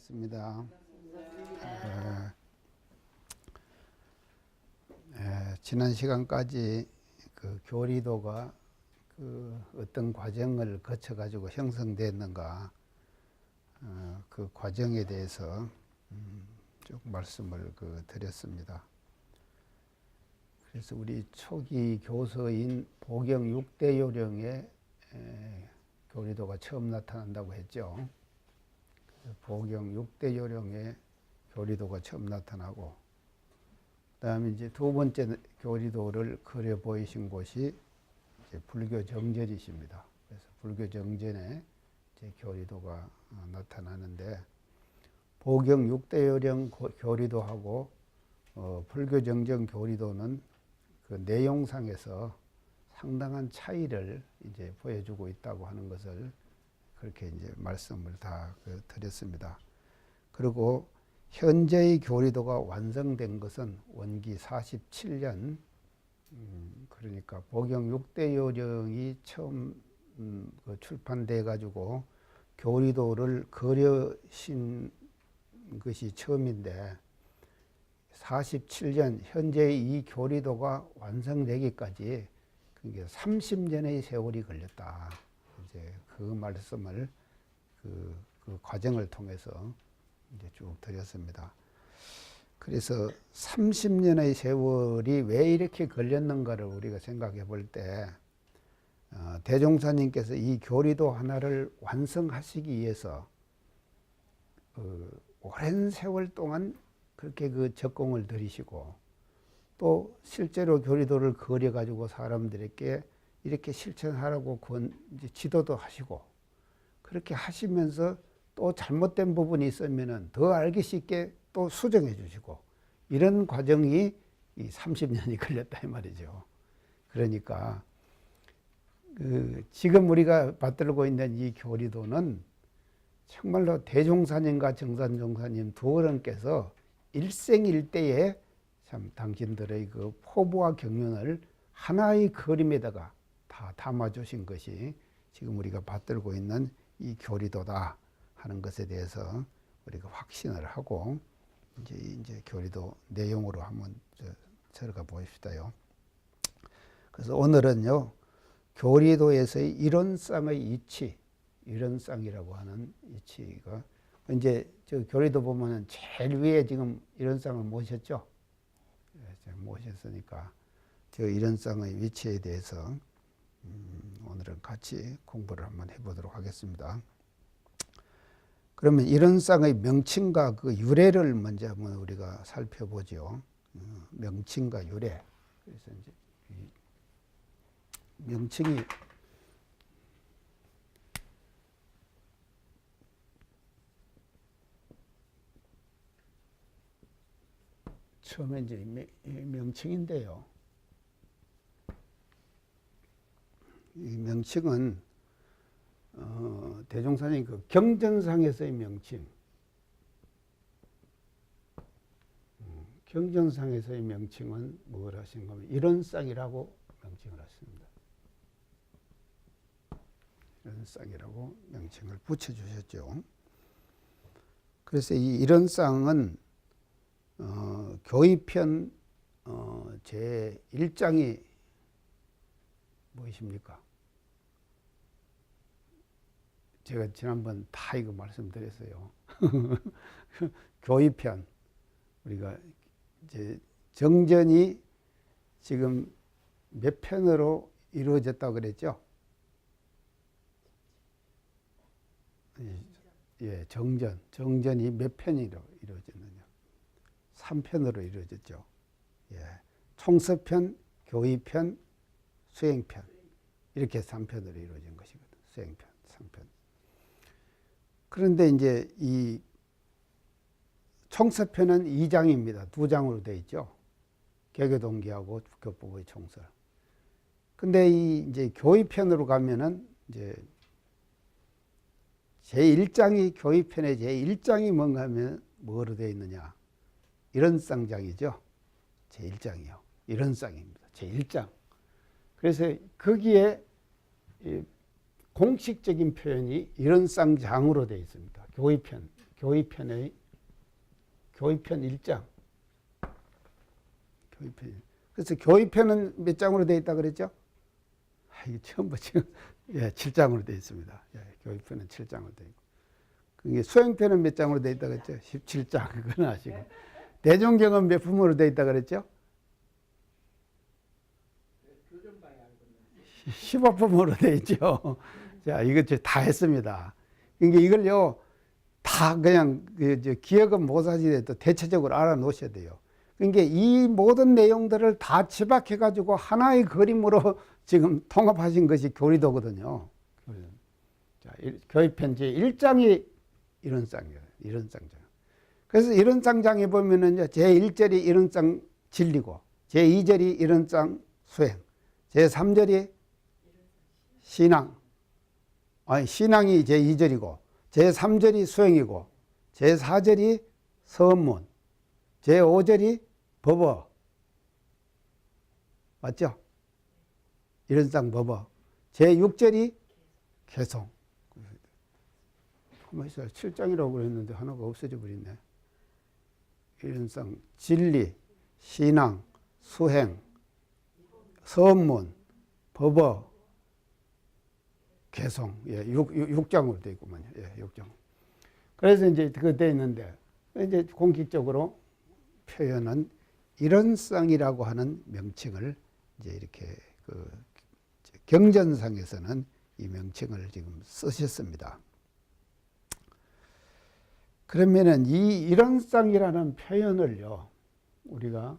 반갑습니다. 지난 시간까지 그 교리도가 그 어떤 과정을 거쳐 가지고 형성됐는가, 그 과정에 대해서 쭉 말씀을 드렸습니다. 그래서 우리 초기 교서인 보경 6대 요령에 교리도가 처음 나타난다고 했죠. 보경 6대 요령에 교리도가 처음 나타나고, 그 다음에 이제 두 번째 교리도를 그려 보이신 곳이 이제 불교 정전이십니다. 그래서 불교 정전에 이제 교리도가 나타나는데, 보경 6대 요령 교리도하고 불교 정전 교리도는 그 내용상에서 상당한 차이를 이제 보여주고 있다고 하는 것을 그렇게 이제 말씀을 다 드렸습니다. 그리고 현재의 교리도가 완성된 것은 원기 47년, 그러니까 보경 6대 요령이 처음 출판돼 가지고 교리도를 그려신 것이 처음인데, 47년 현재의 이 교리도가 완성되기까지 그게 30년의 세월이 걸렸다. 이제 그 말씀을 그 과정을 통해서 이제 쭉 드렸습니다. 그래서 30년의 세월이 왜 이렇게 걸렸는가를 우리가 생각해 볼 때, 대종사님께서 이 교리도 하나를 완성하시기 위해서 오랜 세월 동안 그렇게 적공을 들이시고, 또 실제로 교리도를 그려 가지고 사람들에게 이렇게 실천하라고 이제 지도도 하시고, 그렇게 하시면서 또 잘못된 부분이 있으면은 더 알기 쉽게 또 수정해 주시고, 이런 과정이 이 30년이 걸렸다 이 말이죠. 그러니까 지금 우리가 받들고 있는 이 교리도는 정말로 대종사님과 정산종사님 두 어른께서 일생일대에 참 당신들의 그 포부와 경륜을 하나의 그림에다가 다 담아주신 것이 지금 우리가 받들고 있는 이 교리도다 하는 것에 대해서 우리가 확신을 하고, 이제 교리도 내용으로 한번 들어가 보십시다요. 그래서 오늘은요, 교리도에서의 이론상의 이치, 이론상이라고 하는 이치가, 이제 저 교리도 보면은 제일 위에 지금 이론상을 모셨죠. 모셨으니까 저 이론상의 위치에 대해서 오늘은 같이 공부를 한번 해보도록 하겠습니다. 그러면 이론상의 명칭과 그 유래를 먼저 한번 우리가 살펴보죠. 명칭과 유래. 그래서 이제 명칭이 처음에 이제 명칭인데요. 이 명칭은 대종사님 그 경전상에서의 명칭, 경전상에서의 명칭은 뭘 하신 거면 이론상이라고 명칭을 하십니다. 이론상이라고 명칭을 붙여주셨죠. 그래서 이 이론상은 교의편 제1장이 무엇입니까? 제가 지난번 다 이거 말씀드렸어요. 교의편, 우리가 이제 정전이 지금 몇 편으로 이루어졌다고 그랬죠? 예, 정전이 몇 편으로 이루어졌느냐? 3편으로 이루어졌죠. 예, 총서편, 교의편, 수행편, 이렇게 3편으로 이루어진 것이거든. 수행편, 3편. 그런데 이제 이 총서편은 2장입니다. 2장으로 되어 있죠. 개교동기하고 국교법의 총설. 근데 이제 교의편으로 가면은 이제 제1장이 교의편의 제1장이 뭔가 하면 뭐로 되어 있느냐? 이론상장이죠. 제1장이요. 이론상입니다. 제1장. 그래서 거기에 공식적인 표현이 이론상장으로 되어 있습니다. 교의편 교의편의 교의편 1장. 교의편. 그래서 교의편은 몇 장으로 되어 있다 그랬죠? 이게 처음 보죠. 예, 7장으로 되어 있습니다. 예, 교의편은 7장으로 되어 있고. 그게 수행편은 몇 장으로 되어 있다 그랬죠? 17장. 그건 아시고. 대종경은 몇 품으로 되어 있다 그랬죠? 15품으로 되어 있죠. 자, 이거 다 했습니다. 그러니까 이걸요, 다 그냥 기억은 못 하시더라도 대체적으로 알아놓으셔야 돼요. 그러니까 이 모든 내용들을 다 집약해가지고 하나의 그림으로 지금 통합하신 것이 교리도거든요. 자, 교의편 제1장이 이론상이에요. 이론상장. 그래서 이론상장에 보면은 제1절이 이론상 진리고, 제2절이 이론상 수행, 제3절이 신앙. 아니, 신앙이 제2절이고, 제3절이 수행이고, 제4절이 서문, 제5절이 법어. 맞죠? 이론상 법어. 제6절이 개송. 가만히 있어요. 7장이라고 그랬는데 하나가 없어져 버렸네. 이론상 진리, 신앙, 수행, 서문, 법어, 개송. 예, 6장으로 되어 있구만요. 예, 6장. 그래서 이제 그거 되어 있는데, 이제 공식적으로 표현은 이론상이라고 하는 명칭을 이제 이렇게 경전상에서는 이 명칭을 지금 쓰셨습니다. 그러면은 이 이론상이라는 표현을요, 우리가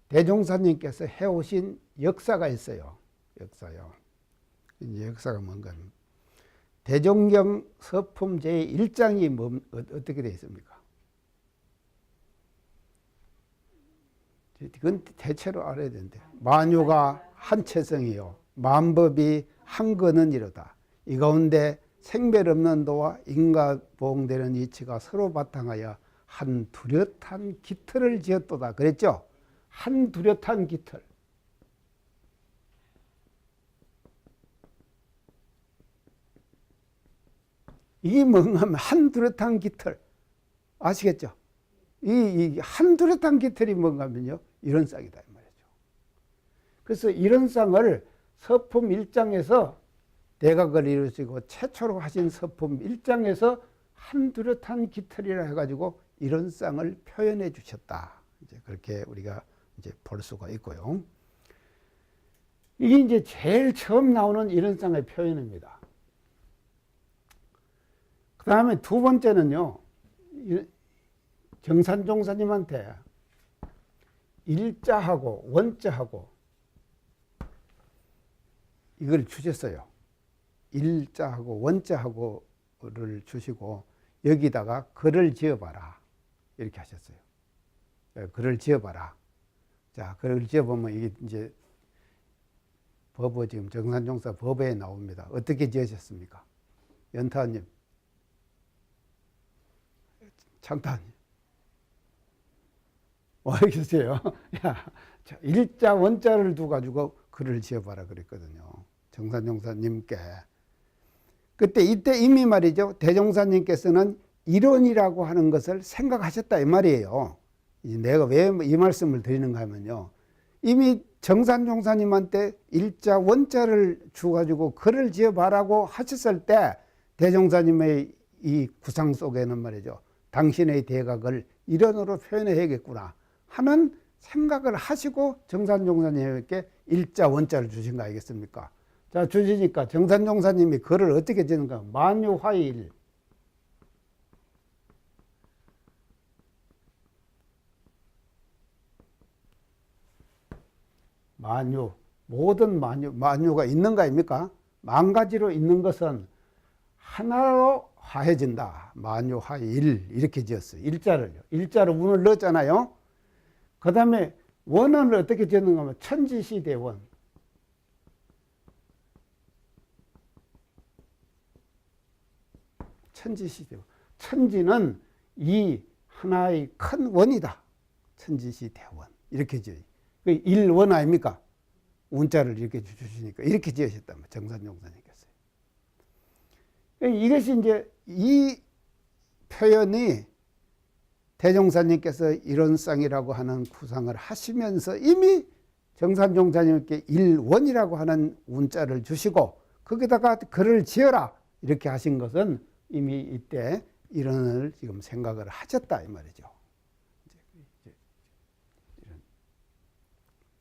대종사님께서 해오신 역사가 있어요. 역사요. 이제 역사가 뭔가 하면 대종경 서품 제1장이 어떻게 되어 있습니까? 그건 대체로 알아야 되는데, 만유가 한체성이요 만법이 한근은이로다. 이 가운데 생별 없는 도와 인과보응되는 이치가 서로 바탕하여 한 뚜렷한 기틀을 지었도다. 그랬죠? 한 뚜렷한 기틀. 이게 뭔가 하면 한 뚜렷한 기틀. 아시겠죠? 이 한 뚜렷한 기틀이 뭔가 하면요, 이론상이다 이 말이죠. 그래서 이론상을 서품 1장에서 대각을 이루시고 최초로 하신 서품 1장에서 한 뚜렷한 기틀이라 해가지고 이론상을 표현해 주셨다. 이제 그렇게 우리가 이제 볼 수가 있고요. 이게 이제 제일 처음 나오는 이론상의 표현입니다. 그 다음에 두 번째는요, 정산종사님한테 일자하고 원자하고 이걸 주셨어요. 일자하고 원자하고를 주시고 여기다가 글을 지어봐라. 이렇게 하셨어요. 글을 지어봐라. 자, 글을 지어보면 이게 이제 법어 지금 정산종사 법에 나옵니다. 어떻게 지으셨습니까? 연타님, 창타님. 계세요. 야, 일자 원자를 두 가지고 글을 지어봐라 그랬거든요. 정산종사님께. 이때 이미 말이죠. 대종사님께서는 이론이라고 하는 것을 생각하셨다 이 말이에요. 내가 왜 이 말씀을 드리는가 하면요, 이미 정산종사님한테 일자 원자를 주가지고 글을 지어봐라고 하셨을 때 대종사님의 이 구상 속에는 말이죠, 당신의 대각을 이론으로 표현해야겠구나 하는 생각을 하시고 정산종사님에게 일자 원자를 주신 거 아니겠습니까? 자, 주시니까 정산종사님이 글을 어떻게 지는가? 만유화일. 만유, 모든 만유가 있는 거 아닙니까? 만 가지로 있는 것은 하나로 화해진다. 만유화일. 이렇게 지었어요. 일자를요. 일자로 운을 넣었잖아요. 그 다음에 원을 어떻게 지었는가 하면 천지시대원. 천지시대원. 천지는 이 하나의 큰 원이다. 천지시대원. 이렇게 지어요. 일원 아닙니까? 운자를 이렇게 주시니까 이렇게 지으셨단 말이에요. 정산종사님께서. 이것이 이제 이 표현이 대종사님께서 일원상이라고 하는 구상을 하시면서 이미 정산종사님께 일원이라고 하는 운자를 주시고 거기다가 글을 지어라 이렇게 하신 것은 이미 이때 일원을 지금 생각을 하셨다 이 말이죠.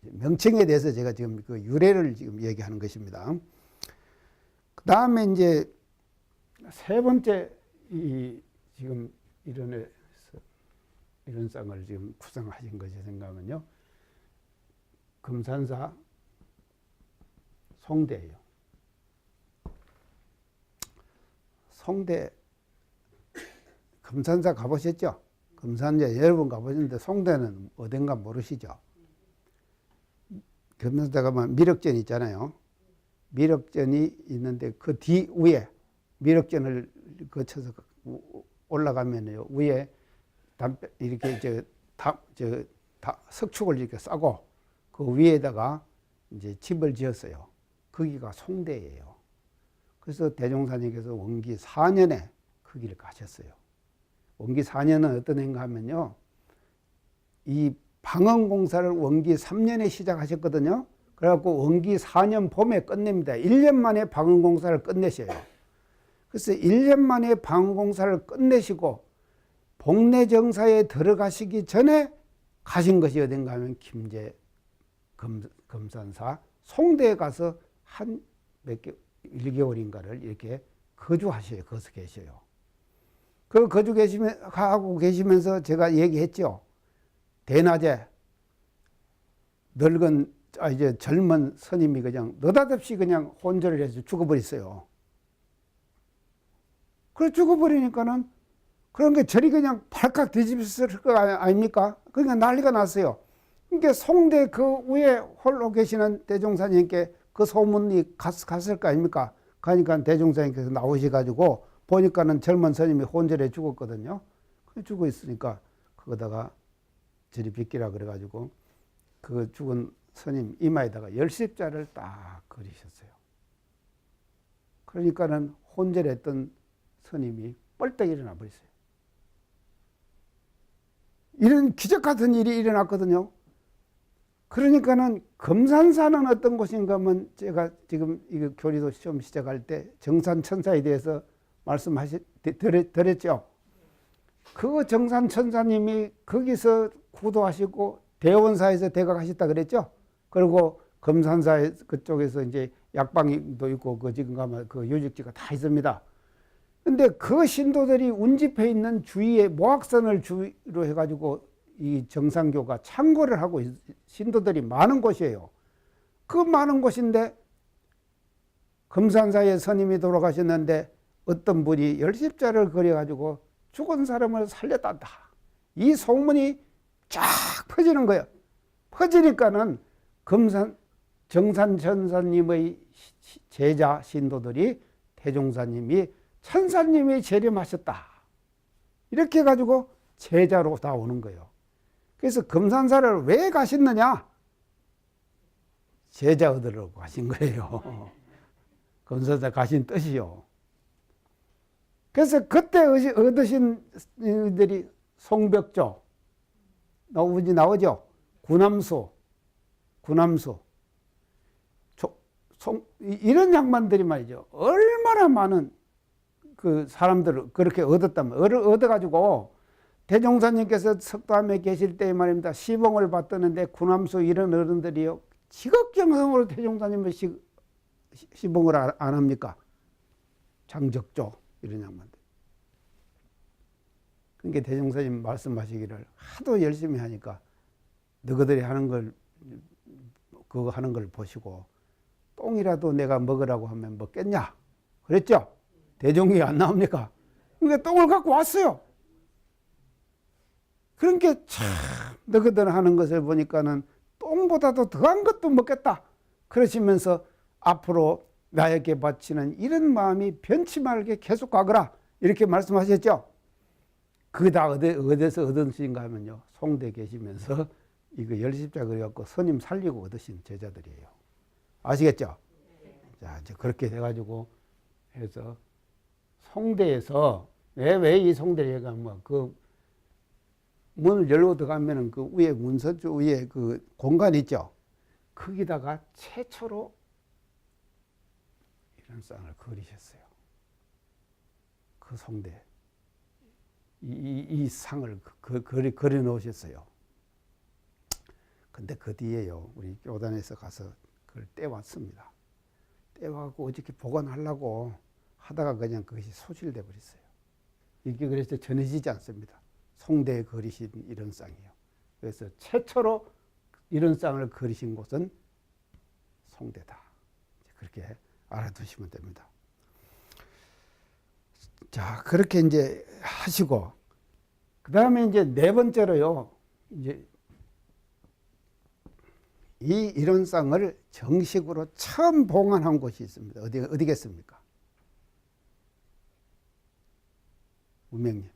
명칭에 대해서 제가 지금 그 유래를 지금 얘기하는 것입니다. 그 다음에 이제 세 번째 이 지금 일원상을 지금 구성하신 것이 생각하면요. 금산사 송대예요. 송대 금산사 가보셨죠? 금산사 여러 번 가보셨는데 송대는 어딘가 모르시죠? 금산사 가면 미륵전 있잖아요. 미륵전이 있는데 그 뒤위에 미륵전을 거쳐서 올라가면요 위에 이렇게 석축을 이렇게 싸고 그 위에다가 이제 집을 지었어요. 거기가 송대예요. 그래서 대종사님께서 원기 4년에 거기를 가셨어요. 원기 4년은 어떤 해인가 하면요. 이 방언공사를 원기 3년에 시작하셨거든요. 그래갖고 원기 4년 봄에 끝냅니다. 1년 만에 방언공사를 끝내셔요. 그래서 1년 만에 방언공사를 끝내시고 복례정사에 들어가시기 전에 가신 것이 어딘가 하면 김제 금산사 송대에 가서 한 몇 개, 1개월인가를 이렇게 거주하셔요. 거기서 계셔요. 그 하고 계시면서 제가 얘기했죠. 대낮에 늙은, 이제 젊은 스님이 그냥 느닷없이 그냥 혼절을 해서 죽어버렸어요. 그래 죽어버리니까는 그런 게 절이 그냥 발칵 뒤집었을 거 아닙니까? 그러니까 난리가 났어요. 그러니까 송대 그 위에 홀로 계시는 대종사님께 그 소문이 갔을 거 아닙니까? 가니까 대종사님께서 나오셔가지고 보니까는 젊은 스님이 혼절해 죽었거든요. 죽어 있으니까 그거다가 저리 비키라 그래가지고 그 죽은 스님 이마에다가 열십자를 딱 그리셨어요. 그러니까는 혼절했던 스님이 뻘떡 일어나 버렸어요. 이런 기적 같은 일이 일어났거든요. 그러니까는 금산사는 어떤 곳인가 하면 제가 지금 이거 교리도 시험 시작할 때 정산천사에 대해서 드렸죠. 그 정산천사님이 거기서 구도하시고 대원사에서 대각하셨다 그랬죠. 그리고 금산사 그쪽에서 이제 약방도 있고 그 지금 가면 그 유적지가 다 있습니다. 근데 그 신도들이 운집해 있는 주위에 모악산을 주로 해가지고 이 정산교가 창고를 하고 신도들이 많은 곳이에요. 그 많은 곳인데 금산사에 스님이 돌아가셨는데 어떤 분이 열십자를 그려가지고 죽은 사람을 살렸단다. 이 소문이 쫙 퍼지는 거예요. 퍼지니까는 정산천사님의 제자 신도들이 대종사님이 천사님이 재림하셨다. 이렇게 해가지고 제자로 다 오는 거예요. 그래서 금산사를 왜 가셨느냐? 제자 얻으려고 가신 거예요. 금산사 가신 뜻이요. 그래서 그때 얻으신 이들이 송벽조, 나오죠? 구남수. 이런 양반들이 말이죠. 얼마나 많은 그 사람들을 그렇게 얻었다면, 얻어가지고 대종사님께서 석담에 계실 때 말입니다. 시봉을 받드는데 구남수 이런 어른들이요. 지극정성으로 대종사님을 시봉을 안 합니까? 장적조 이런 양반들. 그러니까 대종사님 말씀하시기를 하도 열심히 하니까 너희들이 하는 걸 그거 하는 걸 보시고 똥이라도 내가 먹으라고 하면 먹겠냐? 그랬죠? 대종이 안 나옵니까? 그러니까 똥을 갖고 왔어요. 그러니까 참 너희들 하는 것을 보니까는 똥보다도 더한 것도 먹겠다. 그러시면서 앞으로 나에게 바치는 이런 마음이 변치 말게 계속 가거라. 이렇게 말씀하셨죠. 그게 다 어디서 얻으신가 하면요. 송대 계시면서 이거 열십자 그래갖고 스님 살리고 얻으신 제자들이에요. 아시겠죠? 자, 이제 그렇게 해가지고 해서 송대에서 왜 이 송대리가 그 문을 열고 들어가면은 그 위에 문서주 위에 그 공간 있죠. 거기다가 최초로 이런 쌍을 그리셨어요. 그 송대. 이 상을 그려 놓으셨어요. 근데 그 뒤에요, 우리 교단에서 가서 그걸 떼왔습니다. 떼와갖고 어저께 보관하려고 하다가 그냥 그것이 소실돼 버렸어요. 이게 그래서 전해지지 않습니다. 송대에 그리신 이런 쌍이에요. 그래서 최초로 이런 쌍을 그리신 곳은 송대다. 그렇게 알아두시면 됩니다. 자, 그렇게 이제 하시고, 그 다음에 이제 네 번째로요, 이제 이 이론상을 정식으로 처음 봉헌한 곳이 있습니다. 어디겠습니까? 우명님.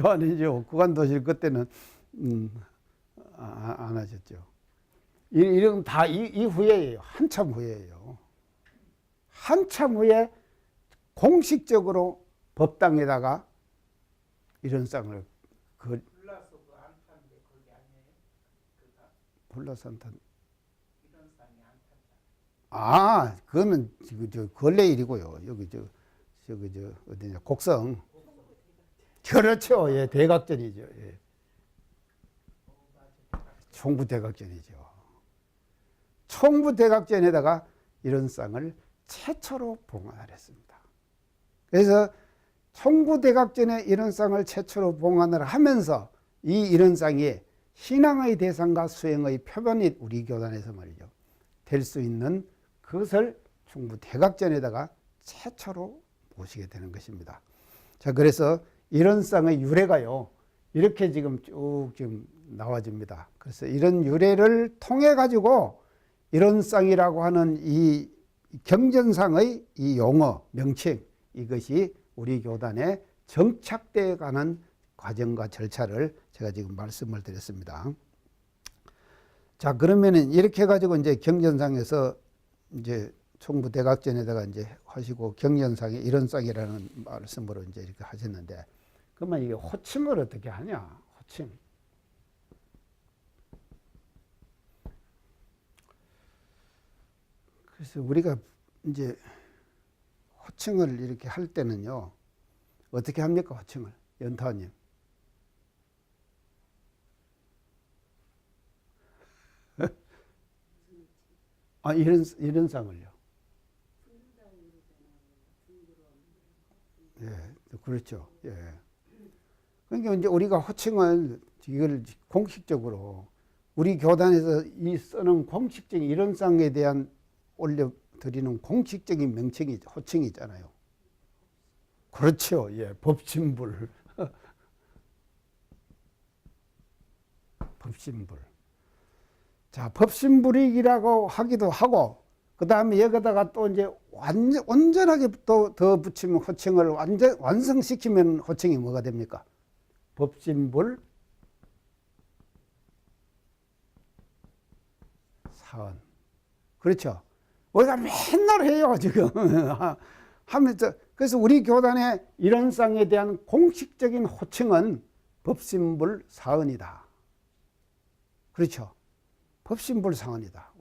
아니죠. 구간도실 그때는 안 하셨죠. 이런 다 이후에예요. 한참 후에예요. 한참 후에 공식적으로 법당에다가 이런 쌍을 불라서 그 안탄데 거기 아니에요? 불라서 안탄. 이런 쌍이 안탄다. 그거는 저 근래 일이고요. 여기 어디냐 곡성. 그렇죠. 예, 대각전이죠. 예. 총부대각전이죠. 총부대각전에다가 이런 쌍을 최초로 봉헌을 했습니다. 그래서 총부대각전에 이런 쌍을 최초로 봉헌을 하면서 이 이런 쌍이 신앙의 대상과 수행의 표본이 우리 교단에서 말이죠. 될 수 있는 그것을 총부대각전에다가 최초로 모시게 되는 것입니다. 자, 그래서 이런 쌍의 유래가요, 이렇게 지금 쭉 지금 나와집니다. 그래서 이런 유래를 통해 가지고 이런 쌍이라고 하는 이 경전상의 이 용어, 명칭, 이것이 우리 교단에 정착되어 가는 과정과 절차를 제가 지금 말씀을 드렸습니다. 자, 그러면은 이렇게 해가지고 이제 경전상에서 이제 총부대각전에다가 이제 하시고 경전상에 이런 쌍이라는 말씀으로 이제 이렇게 하셨는데, 그러면 이게 호칭을 어떻게 하냐? 호칭. 그래서 우리가 이제 호칭을 이렇게 할 때는요, 어떻게 합니까? 호칭을. 연타님. 이런 쌍을요. 예, 그렇죠. 예. 그러니까 이제 우리가 호칭을 이걸 공식적으로 우리 교단에서 이 쓰는 공식적인 이런 쌍에 대한 올려드리는 공식적인 명칭이 호칭이 있잖아요. 그렇죠. 예, 법신불. 법신불. 자, 법신불이라고 하기도 하고, 그 다음에 여기다가 또 이제 온전하게 또 더 붙이면 호칭을 완성시키면 호칭이 뭐가 됩니까? 법신불 사언. 그렇죠. 우리가 맨날 해요, 지금. 하면서. 그래서 우리 교단의 이런 쌍에 대한 공식적인 호칭은 법신불 사언이다. 그렇죠. 법신불 사언이다.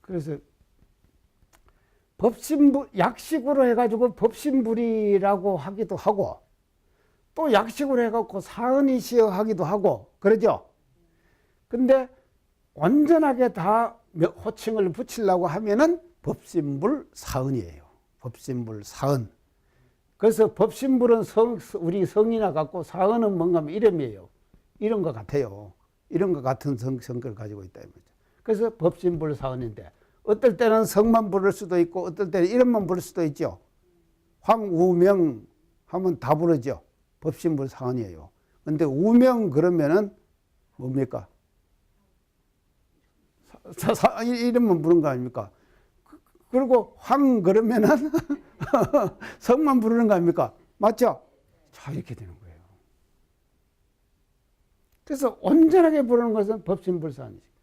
그래서 법신불, 약식으로 해가지고 법신불이라고 하기도 하고, 또 약식으로 해갖고 사언이시여 하기도 하고, 그러죠? 근데 완전하게 다 호칭을 붙이려고 하면은 법신불 사언이에요. 법신불 사언. 그래서 법신불은 우리 성이나 같고, 사언은 뭔가 하면 이름이에요. 이런 것 같아요. 이런 것 같은 성격을 가지고 있다. 그래서 법신불 사언인데, 어떨 때는 성만 부를 수도 있고, 어떨 때는 이름만 부를 수도 있죠. 황우명 하면 다 부르죠. 법신불 사언이에요. 근데 우명 그러면은 뭡니까? 이름만 부른 거 아닙니까? 그리고 황 그러면은 성만 부르는 거 아닙니까? 맞죠? 자, 이렇게 되는 거예요. 그래서 온전하게 부르는 것은 법신불사언이죠.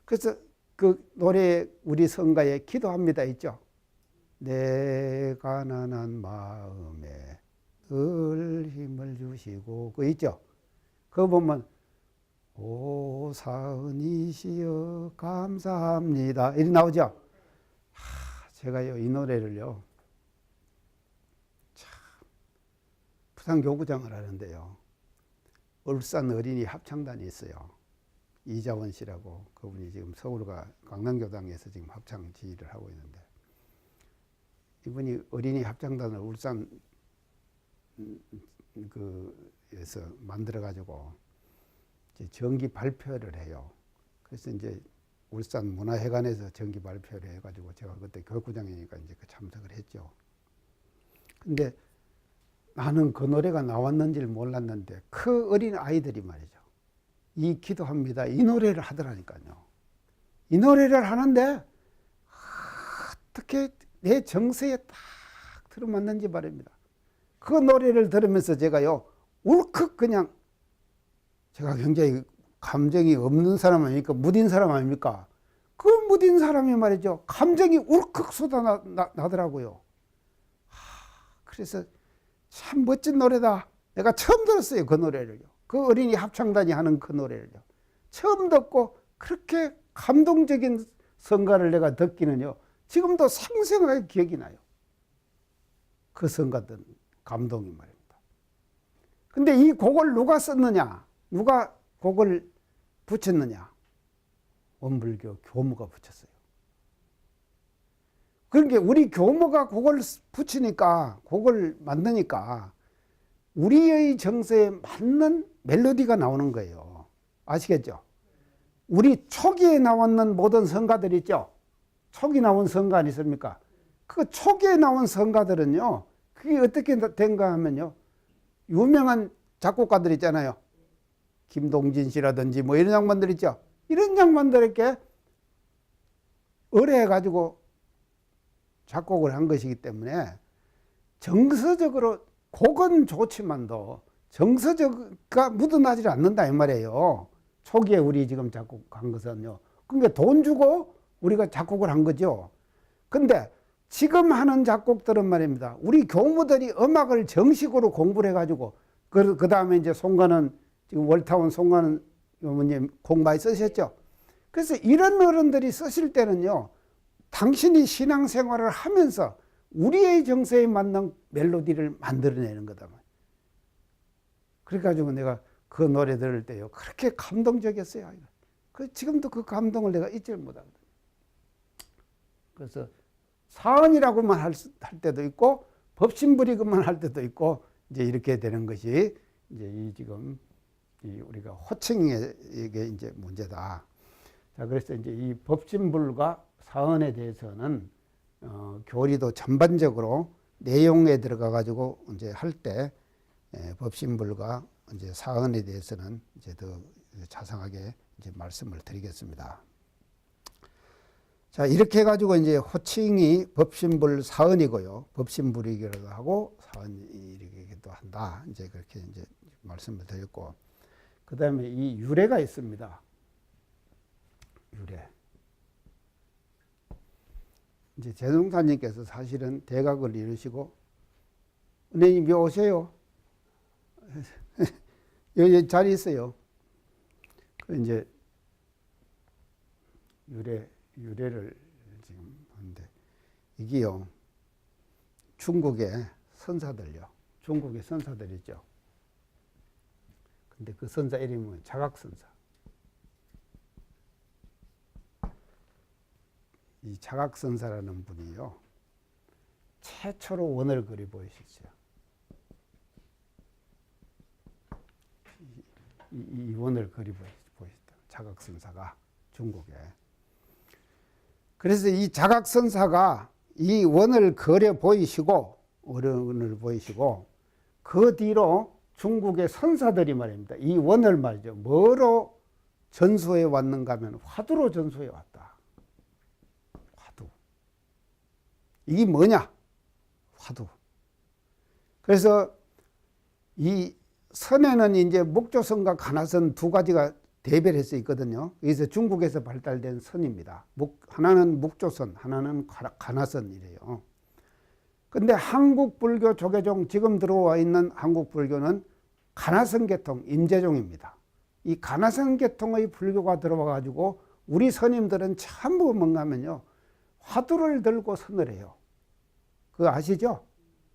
그래서 그 노래 우리 성가에 기도합니다 있죠. 내 가난한 마음에 늘 힘을 주시고 그 있죠. 그거 보면 오 사은이시여 감사합니다 이리 나오죠. 제가요 이 노래를요 참 부산 교구장을 하는데요. 울산 어린이 합창단이 있어요. 이자원 씨라고 그분이 지금 서울과 강남교당에서 지금 합창 지휘를 하고 있는데 이분이 어린이 합창단을 울산 그에서 만들어 가지고 이제 정기 발표를 해요. 그래서 이제 울산 문화회관에서 정기 발표를 해가지고 제가 그때 교육부장이니까 이제 그 참석을 했죠. 근데 나는 그 노래가 나왔는지를 몰랐는데 그 어린 아이들이 말이죠. 이 기도합니다. 이 노래를 하더라니까요. 이 노래를 하는데 어떻게 내 정서에 딱 들어맞는지 말입니다. 그 노래를 들으면서 제가요 울컥 그냥 제가 굉장히 감정이 없는 사람 아닙니까? 무딘 사람 아닙니까? 그 무딘 사람이 말이죠. 감정이 울컥 쏟아나더라고요. 그래서 참 멋진 노래다. 내가 처음 들었어요. 그 노래를요. 그 어린이 합창단이 하는 그 노래를요. 처음 듣고 그렇게 감동적인 성가를 내가 듣기는요. 지금도 생생하게 기억이 나요. 그 성가 듣는 감동이 말입니다. 근데 이 곡을 누가 썼느냐? 누가 곡을 붙였느냐? 원불교 교무가 붙였어요. 그러니까 우리 교무가 곡을 붙이니까, 곡을 만드니까 우리의 정서에 맞는 멜로디가 나오는 거예요. 아시겠죠? 우리 초기에 나왔는 모든 성가들 있죠? 초기 나온 성가 아니십니까? 그 초기에 나온 성가들은요, 그게 어떻게 된가 하면요, 유명한 작곡가들 있잖아요. 김동진 씨라든지 뭐 이런 양반들 있죠. 이런 양반들에게 의뢰해가지고 작곡을 한 것이기 때문에 정서적으로 곡은 좋지만도 정서적가 묻어나지 않는다 이 말이에요. 초기에 우리 지금 작곡한 것은요. 그러니까 돈 주고 우리가 작곡을 한 거죠. 근데 지금 하는 작곡들은 말입니다. 우리 교무들이 음악을 정식으로 공부를 해가지고 그 다음에 이제 송가는 지금 월타운 송가는 어머님 곡 많이 쓰셨죠. 그래서 이런 어른들이 쓰실 때는요. 당신이 신앙생활을 하면서 우리의 정서에 맞는 멜로디를 만들어내는 거다. 그래가지고 내가 그 노래 들을 때요. 그렇게 감동적이었어요. 지금도 그 감동을 내가 잊지 못하거든요. 그래서 사언이라고만 할 때도 있고 법신부리고만 할 때도 있고 이제 이렇게 되는 것이 이제 이 지금 우리가 호칭에 이게 이제 문제다. 자, 그래서 이제 이 법신불과 사언에 대해서는 교리도 전반적으로 내용에 들어가 가지고 이제 할 때 법신불과 이제 사언에 대해서는 이제 더 자상하게 이제 말씀을 드리겠습니다. 자, 이렇게 해 가지고 이제 호칭이 법신불 사언이고요. 법신불이기도 하고 사언이기도 한다. 이제 그렇게 이제 말씀을 드렸고, 그 다음에 이 유래가 있습니다. 유래. 이제 재동사님께서 사실은 대각을 이루시고, 은혜님 여기 오세요. 여기 자리 있어요. 그 이제 유래를 지금 하는데, 이게요, 중국의 선사들요. 중국의 선사들 있죠. 근데 그 선사 이름은 자각선사. 이 자각선사라는 분이요, 최초로 원을 그리 보이셨어요. 이 원을 그리 보였다. 자각선사가 중국에. 그래서 이 자각선사가 이 원을 그려 보이시고, 원을 보이시고, 그 뒤로 중국의 선사들이 말입니다. 이 원을 말이죠. 뭐로 전수해 왔는가 하면 화두로 전수해 왔다. 화두. 이게 뭐냐? 화두. 그래서 이 선에는 이제 목조선과 가나선 두 가지가 대별해서 있거든요. 그래서 중국에서 발달된 선입니다. 하나는 목조선, 하나는 가나선이래요. 근데 한국 불교 조계종, 지금 들어와 있는 한국 불교는 가나선 계통, 임재종입니다. 이 가나선 계통의 불교가 들어와 가지고 우리 스님들은 전부 뭔가 하면요, 화두를 들고 선을 해요. 그거 아시죠?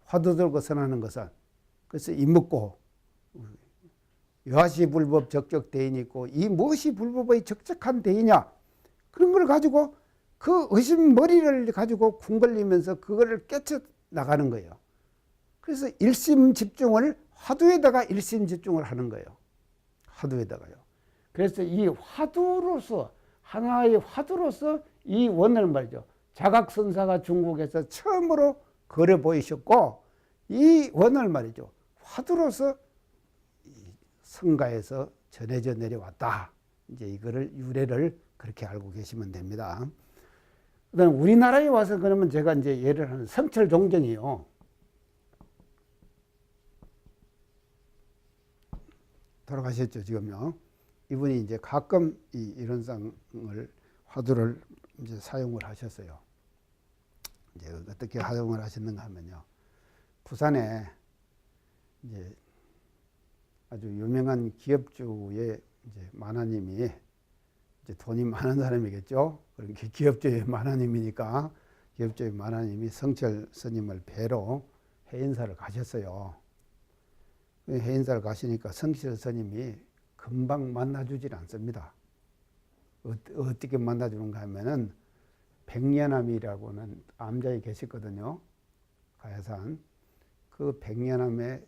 화두 들고 선하는 것은. 그래서 이 묻고 여하시 불법 적적 대인이 있고, 이 무엇이 불법의 적적한 대이냐, 그런 걸 가지고 그 의심 머리를 가지고 궁걸리면서 그거를 깨쳐 나가는 거예요. 그래서 일심 집중을, 화두에다가 일심 집중을 하는 거예요. 화두에다가요. 그래서 이 화두로서, 하나의 화두로서 이 원을 말이죠, 자각선사가 중국에서 처음으로 걸어 보이셨고, 이 원을 말이죠, 화두로서 성가에서 전해져 내려왔다. 이제 이거를 유래를 그렇게 알고 계시면 됩니다. 그다음 우리나라에 와서 그러면 제가 이제 예를 하는 성철 종정이요. 돌아가셨죠, 지금요. 이분이 이제 가끔 이 일원상을, 화두를 이제 사용을 하셨어요. 이제 어떻게 사용을 하셨는가 하면요, 부산에 이제 아주 유명한 기업주의 이제 만화님이, 이제 돈이 많은 사람이겠죠. 그러니까 기업주의 만화님이니까 기업주의 만화님이 성철 스님을 뵈러 해인사를 가셨어요. 해인사를 가시니까 성철 스님이 금방 만나주질 않습니다. 어떻게 만나주는가 하면은 백년암이라고는 암자에 계셨거든요. 가야산. 그 백년암의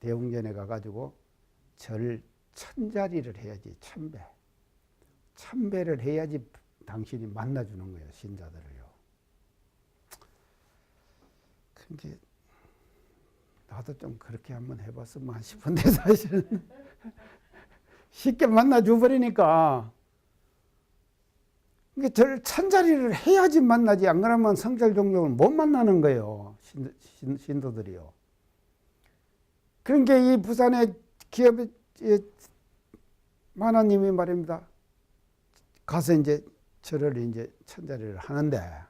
대웅전에 가가지고 절 1000자리를 해야지, 1000배. 1000배를 해야지 당신이 만나주는 거예요, 신자들을요. 그게 나도 좀 그렇게 한번 해봤으면 싶은데, 사실은 쉽게 만나줘 버리니까. 절 1000자리를 해야지 만나지, 안 그러면 성철 종종을 못 만나는 거예요, 신도들이요. 그러니까 이 부산의 기업의 만화님이 말입니다, 가서 이제 절을 이제 1000자리를 하는데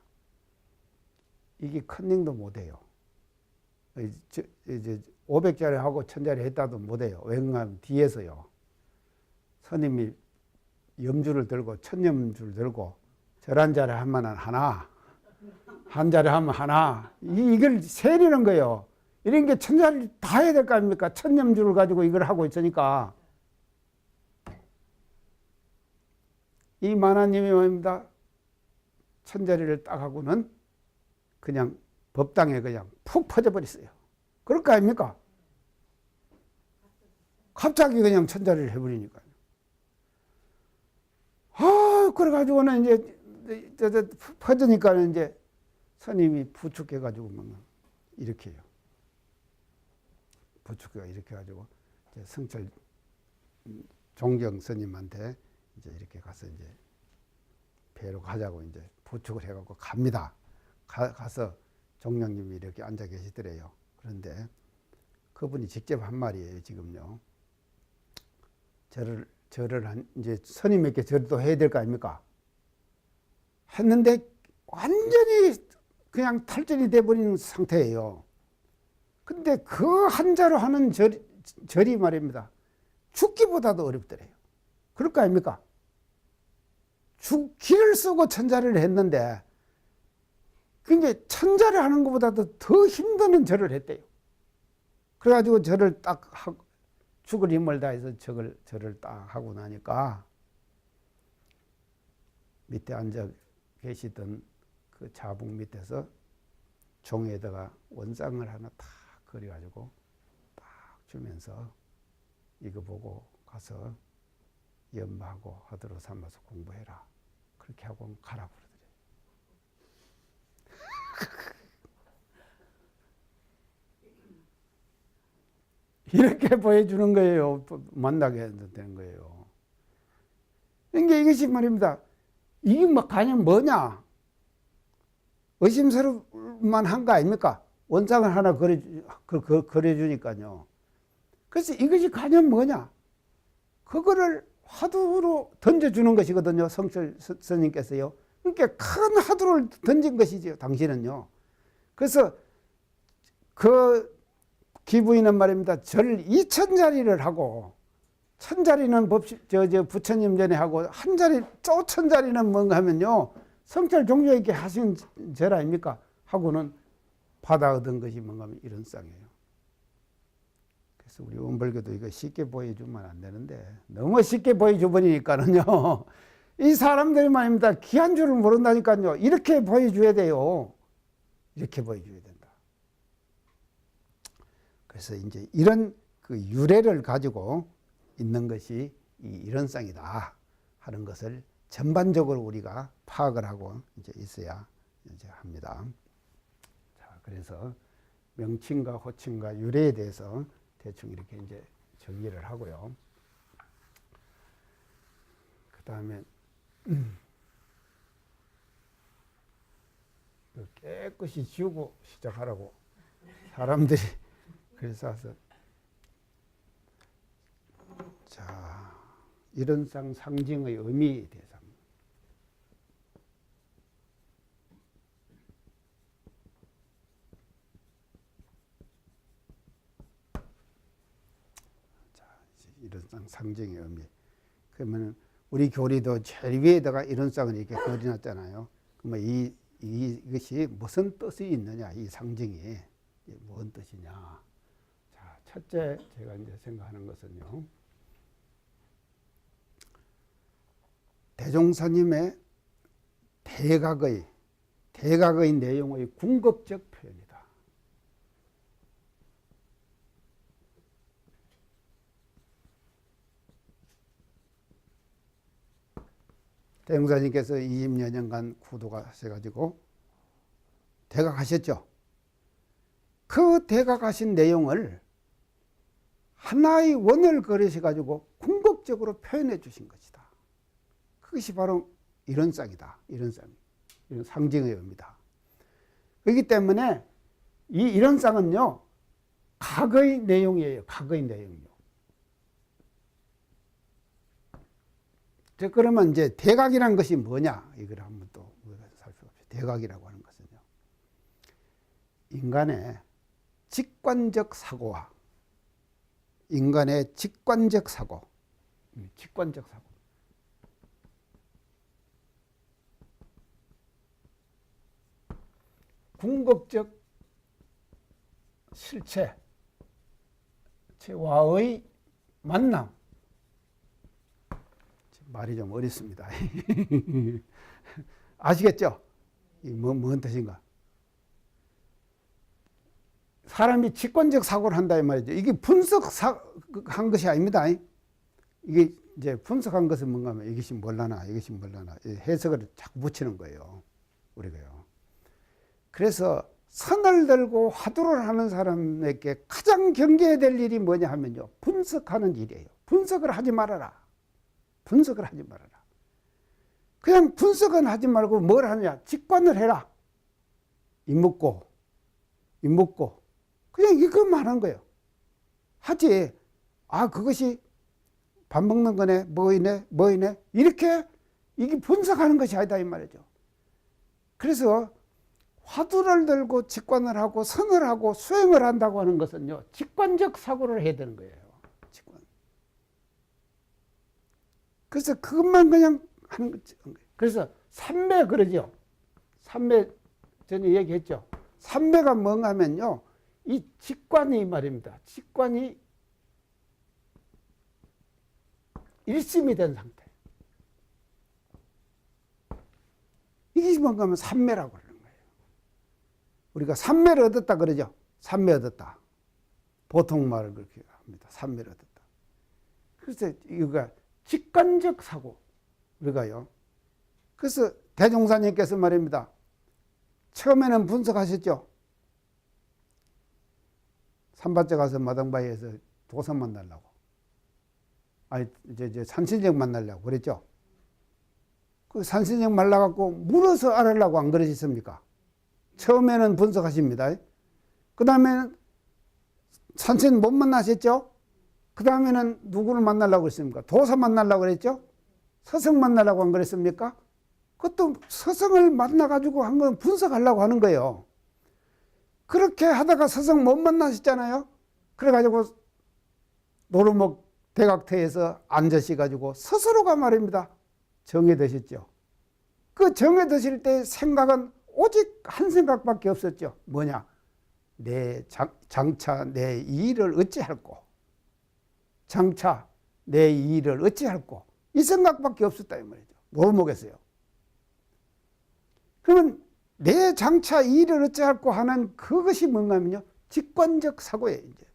이게 컨닝도 못해요. 이제 500자리 하고 1000자리 했다도 못해요. 왜냐하면 뒤에서요, 스님이 염주를 들고, 천염주를 들고, 절 한 자리 하면 하나, 한 자리 하면 하나, 이걸 세리는 거예요. 이런 게 1000자리 다 해야 될 거 아닙니까? 천염주를 가지고 이걸 하고 있으니까. 이 만화님이 뭡니다, 1000자리를 딱 하고는 그냥 법당에 그냥 푹 퍼져버렸어요. 그럴 거 아닙니까? 갑자기 그냥 1000자리를 해버리니까요. 그래가지고는 이제 퍼지니까 이제 스님이 부축해가지고 막 이렇게 해요. 부축해가 이렇게 해가지고 성철 종경 스님한테 이제 이렇게 가서 이제 뵈러 가자고 이제 부축을 해갖고 갑니다. 가서 종령님이 이렇게 앉아 계시더래요. 그런데 그분이 직접 한 말이에요, 지금요. 절을 이제 스님에게 절도 해야 될 거 아닙니까? 했는데 완전히 그냥 탈전이 돼버린 상태예요. 근데 그 한자로 하는 절이 말입니다, 죽기보다도 어렵더래요. 그럴 거 아닙니까? 기를 쓰고 1000자를 했는데, 그러니까 1000자를 하는 것보다도 더 힘드는 절을 했대요. 그래가지고 절을 딱 하고, 죽을 힘을 다해서 절을 딱 하고 나니까 밑에 앉아 계시던 그 자북 밑에서 종에다가 원상을 하나 딱 그려가지고 딱 주면서 이거 보고 가서 연마하고 하도록 삼아서 공부해라. 그렇게 하고 가라고 그러더래요. 이렇게 보여주는 거예요. 만나게 되는 거예요. 그러니까 이것이 말입니다, 이게 뭐 과연 뭐냐? 의심스러울만 한 거 아닙니까? 원상을 하나 그려주니까요. 그래서 이것이 과연 뭐냐? 그거를 화두로 던져주는 것이거든요, 성철 스님께서요. 그러니까 큰 화두를 던진 것이죠, 당신은요. 그래서 그 기부인은 말입니다. 절 2,000자리를 하고 1,000자리는 부처님 전에 하고 한 자리 또 1,000자리는 뭔가 하면요. 성찰 종교 있게 하신 절 아닙니까? 하고는 받아 얻은 것이 뭔가 하면 이런 쌍이에요. 그래서 우리 원불교도 이거 쉽게 보여주면 안 되는데 너무 쉽게 보여줘버리니까는요. 이 사람들이 말입니다. 귀한 줄을 모른다니까요. 이렇게 보여줘야 돼요. 이렇게 보여줘야 된다. 그래서 이제 이런 그 유래를 가지고 있는 것이 이 이런쌍이다 하는 것을 전반적으로 우리가 파악을 하고 이제 있어야 이제 합니다. 자, 그래서 명칭과 호칭과 유래에 대해서 대충 이렇게 이제 정리를 하고요. 그 다음에 깨끗이 지우고 시작하라고 사람들이 그래서 자, 이런쌍 상징의 의미에 대해서 자, 이런쌍 상징의 의미. 그러면 우리 교리도 제일 위에다가 이런쌍을 이렇게 그려놨잖아요. 그러면 이것이 무슨 뜻이 있느냐, 이 상징이 무슨 뜻이냐. 자, 첫째 제가 이제 생각하는 것은요. 대종사님의 대각의 내용의 궁극적 표현이다. 대종사님께서 20여 년간 구도가 하셔가지고 대각하셨죠. 그 대각하신 내용을 하나의 원을 그리셔가지고 궁극적으로 표현해 주신 것이다. 그것이 바로 이런쌍이다. 이런쌍. 이런 상징의 의미다. 그렇기 때문에 이 이런쌍은요, 각의 내용이에요. 각의 내용이요. 그러면 이제 대각이라는 것이 뭐냐? 이걸 한번 또 우리가 살펴봅시다. 대각이라고 하는 것은요, 인간의 직관적 사고와 인간의 직관적 사고, 직관적 사고. 궁극적 실체와의 만남. 말이 좀 어렵습니다. 아시겠죠? 뭔 뜻인가? 사람이 직관적 사고를 한다 이 말이죠. 이게 분석한 것이 아닙니다. 이게 이제 분석한 것은 뭔가 하면 이것이 뭘라나 해석을 자꾸 붙이는 거예요. 우리가요. 그래서 선을 들고 화두를 하는 사람에게 가장 경계해야 될 일이 뭐냐 하면요, 분석하는 일이에요. 분석을 하지 말아라. 분석을 하지 말아라. 그냥 분석은 하지 말고 뭘 하느냐, 직관을 해라. 입먹고 그냥 이것만 하는 거예요. 하지, 그것이 밥 먹는 거네, 뭐이네 이렇게 이게 분석하는 것이 아니다 이 말이죠. 그래서 화두를 들고 직관을 하고 선을 하고 수행을 한다고 하는 것은요, 직관적 사고를 해야 되는 거예요. 직관. 그래서 그것만 그냥 하는 거죠. 그래서 삼매 그러죠. 삼매 전에 얘기했죠. 삼매가 뭔가 하면요, 이 직관이 말입니다. 직관이 일심이 된 상태. 이게 뭔가 하면 삼매라고 그러는 거예요. 우리가 삼매를 얻었다 그러죠. 삼매 얻었다. 보통 말을 그렇게 합니다. 삼매를 얻었다. 그래서 이거가 직관적 사고. 우리가요. 그래서 대종사님께서 말입니다. 처음에는 분석하셨죠. 산밭에 가서 마당바위에서 도사 만나려고. 산신령 만나려고 그랬죠. 그 산신령 만나갖고 물어서 알으려고 안 그러셨습니까? 처음에는 분석하십니다. 그 다음에는 산신 못 만나셨죠? 그 다음에는 누구를 만나려고 했습니까? 도사 만나려고 그랬죠? 서성 만나려고 안 그랬습니까? 그것도 서성을 만나가지고 한 건 분석하려고 하는 거예요. 그렇게 하다가 스승 못 만나셨잖아요. 그래가지고 노루목 대각터에서 앉으셔가지고 스스로가 말입니다. 정해드셨죠. 그 정해드실 때 생각은 오직 한 생각밖에 없었죠. 뭐냐? 내 장차 내 이의를 어찌할꼬. 장차 내 이의를 어찌할꼬. 이 생각밖에 없었다 이 말이죠. 노루목에서요. 그러면 내 장차 이의를 어찌할꼬 하는 그것이 뭔가 하면요. 직관적 사고예요. 이제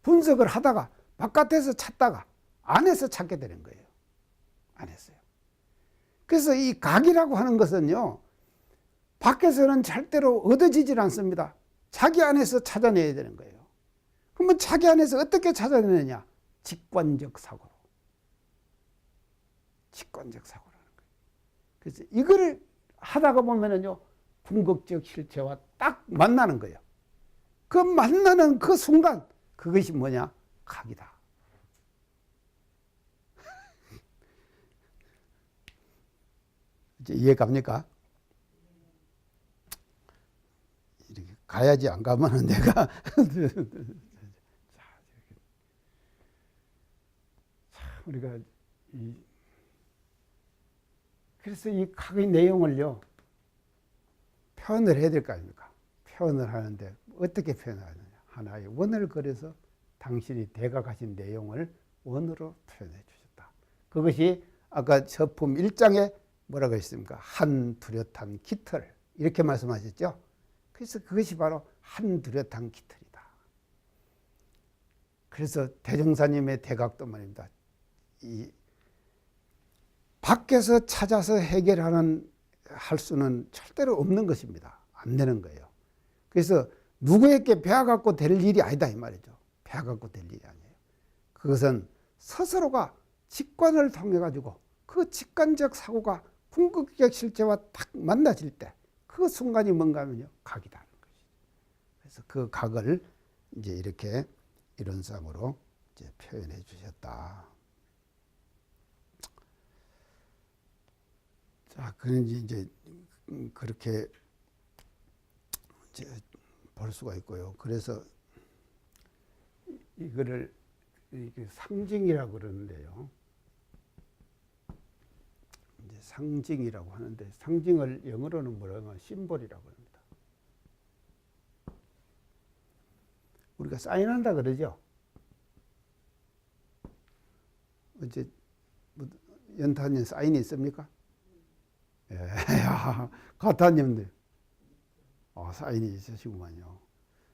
분석을 하다가 바깥에서 찾다가 안에서 찾게 되는 거예요. 안에서요. 그래서 이 각이라고 하는 것은요. 밖에서는 절대로 얻어지질 않습니다. 자기 안에서 찾아내야 되는 거예요. 그러면 자기 안에서 어떻게 찾아내느냐? 직관적 사고로. 직관적 사고라는 거예요. 그래서 이거를 하다가 보면은요. 궁극적 실체와 딱 만나는 거예요. 그 만나는 그 순간 그것이 뭐냐? 각이다. 이제 이해 갑니까? 이렇게 가야지 안 가면은 내가 우리가 그래서 이 각의 내용을요 표현을 해야 될 거 아닙니까? 표현을 하는데 어떻게 표현하느냐? 하나의 원을 그려서 당신이 대각하신 내용을 원으로 표현해 주셨다. 그것이 아까 서품 1장에 뭐라고 했습니까? 한 뚜렷한 깃털 이렇게 말씀하셨죠. 그래서 그것이 바로 한 뚜렷한 깃털이다. 그래서 대종사님의 대각도 말입니다. 이 밖에서 찾아서 해결하는 할 수는 절대로 없는 것입니다. 안 되는 거예요. 그래서 누구에게 배워갖고 될 일이 아니다 이 말이죠. 배워갖고 될 일이 아니에요. 그것은 스스로가 직관을 통해 가지고 그 직관적 사고가 궁극적 실체와 딱 만나질 때 그 순간이 뭔가 하면요 각이다는 것이죠. 그래서 그 각을 이제 이렇게 이론상으로 이제 표현해 주셨다. 자, 그런지 이제 그렇게 이제 볼 수가 있고요. 그래서 이거를 상징이라고 그러는데요. 이제 상징이라고 하는데 상징을 영어로는 뭐라고 하면 심볼이라고 합니다. 우리가 사인한다 그러죠. 어제 연타님 사인이 있습니까? 예, 가타님들 사인이 있으시구만요.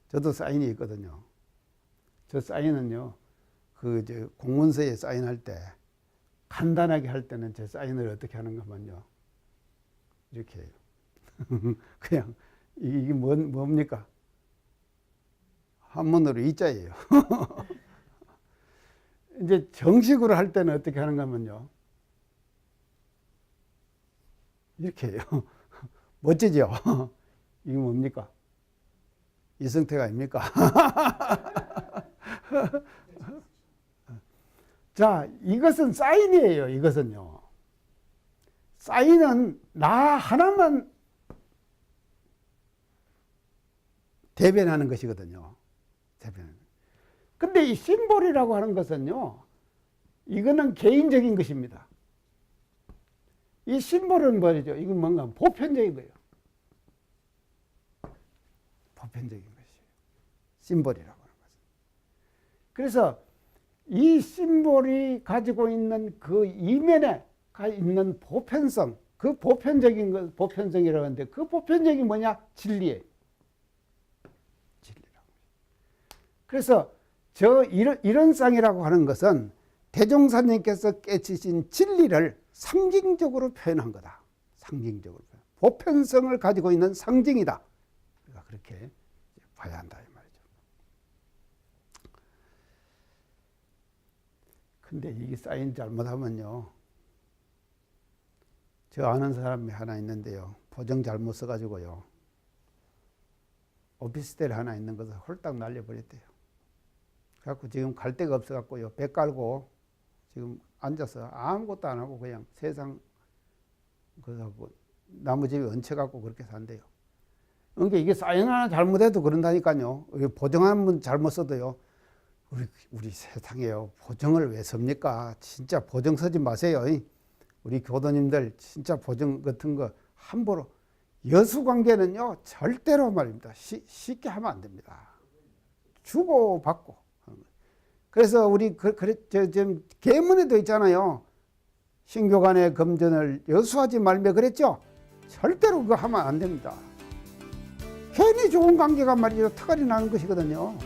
저도 사인이 있거든요. 저 사인은요, 그 이제 공문서에 사인할 때 간단하게 할 때는 제 사인을 어떻게 하는가 하면요, 이렇게 해요. 그냥 이게 뭡니까? 한문으로 이자예요. 이제 정식으로 할 때는 어떻게 하는가 하면요, 이렇게 해요. 멋지죠? 이게 뭡니까? 이승태가 아닙니까? 자, 이것은 사인이에요. 이것은요. 사인은 나 하나만 대변하는 것이거든요. 대변. 근데 이 심볼이라고 하는 것은요, 이거는 개인적인 것입니다. 이 심볼은 뭐죠? 이건 뭔가 보편적인 거예요. 보편적인 것이에요. 심볼이라고 하는 것은. 그래서 이 심볼이 가지고 있는 그 이면에 있는 보편성, 그 보편적인 것, 보편성이라고 하는데 그 보편적인 뭐냐? 진리예요. 진리라고. 그래서 저 이론상이라고 하는 것은 대종사님께서 깨치신 진리를 상징적으로 표현한 거다. 상징적으로. 보편성을 가지고 있는 상징이다. 우리가 그렇게 봐야 한다. 이 말이죠. 근데 이게 사인 잘못하면요. 저 아는 사람이 하나 있는데요. 보정 잘못 써가지고요. 오피스텔 하나 있는 것을 홀딱 날려버렸대요. 그래갖고 지금 갈 데가 없어갖고요. 배 깔고 지금 앉아서 아무것도 안 하고 그냥 세상 그하고 나무 집에 얹혀갖고 그렇게 산대요. 그러니까 이게 사인 하나 잘못해도 그런다니까요. 보증하면 잘못 써도요. 우리 세상에요. 보증을 왜 섭니까? 진짜 보증 서지 마세요. 우리 교도님들 진짜 보증 같은 거 함부로. 여수 관계는요, 절대로 말입니다. 쉽게 하면 안 됩니다. 주고 받고. 그래서 우리 지금 계문에도 있잖아요. 신교 간의 금전을 여수하지 말며 그랬죠? 절대로 그거 하면 안 됩니다. 괜히 좋은 관계가 말이죠. 터갈이 나는 것이거든요.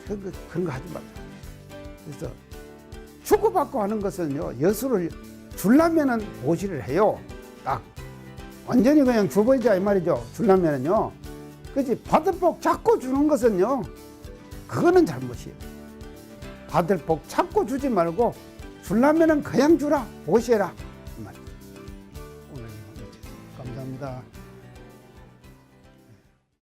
그런 거 하지 말자. 그래서 주고받고 하는 것은요, 여수를 주려면은 보시를 해요. 딱. 완전히 그냥 줘버리자 이 말이죠. 주려면은요. 그치? 받을 복 잡고 주는 것은요, 그거는 잘못이에요. 받을 복 잡고 주지 말고, 주려면은 그냥 주라. 보시해라. 이 말이죠. 오늘 감사합니다.